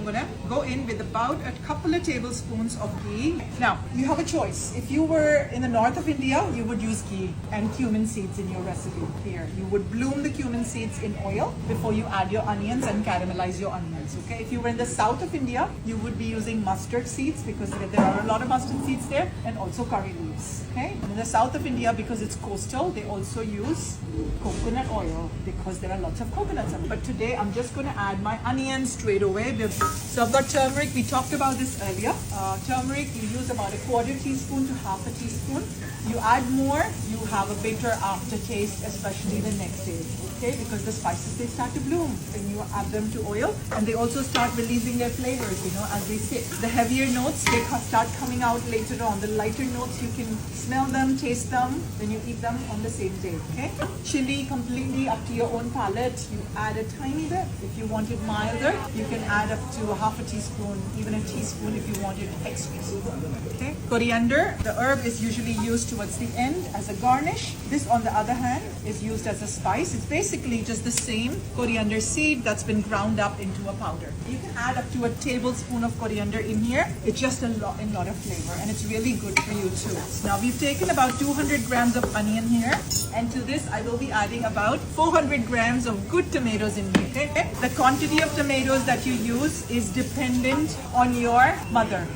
I'm gonna go in with about a couple of tablespoons of ghee. Now, you have a choice. If you were in the north of India, you would use ghee and cumin seeds in your recipe here. You would bloom the cumin seeds in oil before you add your onions and caramelize your onions, okay? If you were in the south of India, you would be using mustard seeds because there are a lot of mustard seeds there, and also curry leaves, okay? And in the south of India, because it's coastal, they also use coconut oil because there are lots of coconuts. But today, I'm just going to add my onions straight away. So I've got turmeric. We talked about this earlier. Turmeric, you use about a quarter teaspoon to half a teaspoon. You add more, you have a bitter aftertaste, especially the next day, okay? Because the spices, they start to bloom when you add them to oil, and they also start releasing their flavors, you know, as they sit. The heavier notes, they start coming out later on. The lighter notes, you can smell them, taste them, then you eat them on the same day, okay? Chili, completely up to your own palate. You add a tiny bit. If you want it milder, you can add up to a half a teaspoon, even a teaspoon if you want it extra sweet, okay? Coriander, the herb is usually used towards the end as a garnish. This, on the other hand, is used as a spice. It's basically just the same coriander seed that's been ground up into a powder. You can add up to a tablespoon of coriander in here. It's just a lot of flavor, and it's really good for you too. Now, we've taken about 200 grams of onion here, and to this I will be adding about 400 grams of good tomatoes in here, okay? The quantity of tomatoes that you use is dependent on your mother.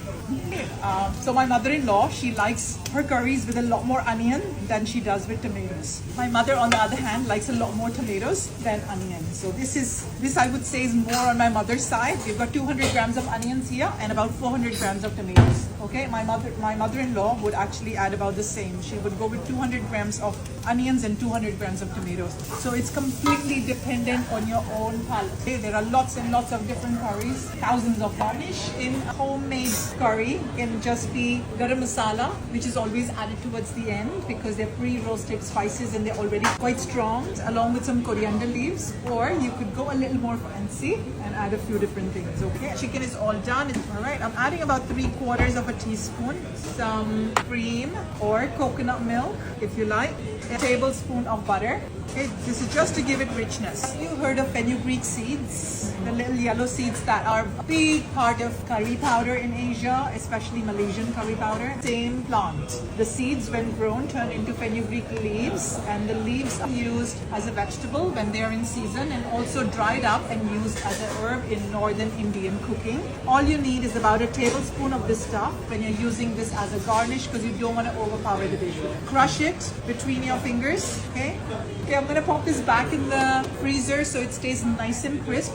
So my mother-in-law, she likes her curries with a lot more onion than she does with tomatoes. My mother, on the other hand, likes a lot more tomatoes than onions. So this I would say is more on my mother's side. We've got 200 grams of onions here and about 400 grams of tomatoes. Okay, my mother-in-law would actually add about the same. She would go with 200 grams of onions and 200 grams of tomatoes. So it's completely dependent on your own palate. Okay, there are lots and lots of different curries, thousands of garnish in homemade curry. Can just be garam masala, which is always added towards the end because they're pre-roasted spices and they're already quite strong, along with some coriander leaves. Or you could go a little more fancy and add a few different things, okay? Chicken is all done. All right, I'm adding about 3/4 of a teaspoon, some cream or coconut milk, if you like, a tablespoon of butter. Okay, this is just to give it richness. You heard of fenugreek seeds? The little yellow seeds that are a big part of curry powder in Asia, especially Malaysian curry powder. Same plant. The seeds, when grown, turn into fenugreek leaves, and the leaves are used as a vegetable when they are in season, and also dried up and used as a herb in northern Indian cooking. All you need is about a tablespoon of this stuff when you're using this as a garnish, because you don't want to overpower the dish. Crush it between your fingers, okay? Okay, I'm going to pop this back in the freezer so it stays nice and crisp.